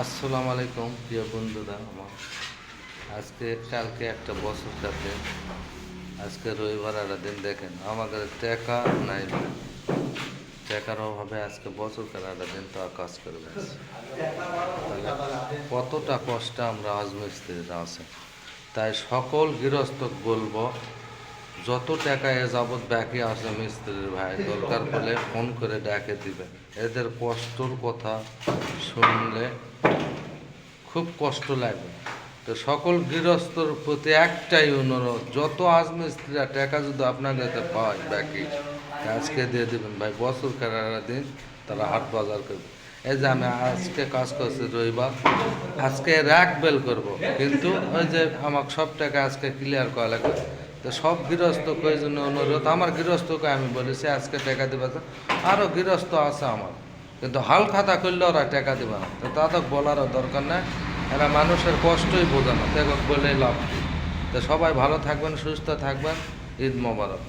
আসসালামু আলাইকুম প্রিয় বন্ধুরা আমার। কালকে একটা বছর কাটে, আজকে রবিবার একটা দিন দেখেন আমাদের টাকা নাই, টাকার অভাবে আজকে বছর কাটা একটা দিন তো কাজ করবে। তাহলে কতটা কষ্ট আমরা রাজমিস্ত্রিরা আছে। তাই সকল গৃহস্থক বলবো, যত টাকা এ যাবৎ বাকি আছে মিস্ত্রির ভাই, দরকার পড়লে ফোন করে ডাকে দিবেন। এদের কষ্টর কথা শুনলে খুব কষ্ট লাগবে। তো সকল গৃহস্থর প্রতি একটাই অনুরোধ, যত আজমিস্ত্রিরা টাকা যদি আপনার কাছে পায় বাকি, আজকে দিয়ে দেবেন ভাই। বছর কাটার দিন তারা হাট বাজার করবে। এই যে আমি আজকে কাজ করছি রবিবার, আজকে র্যাক বেল করব, কিন্তু ওই যে আমাকে সব টাকা আজকে ক্লিয়ার করা লাগবে। তো সব গৃহস্থ কই জন্য অনুরোধ, আমার গৃহস্থকে আমি বলেছি আজকে টাকা দেবে। আরও গৃহস্থ আছে আমার, কিন্তু হাল খাতা করলে ওরা টাকা দেবে না। তো তাদের বলারও দরকার নাই, এরা মানুষের কষ্টই বোঝে না, তো বলে লাভ। তো সবাই ভালো থাকবেন, সুস্থ থাকবেন। ঈদ মোবারক।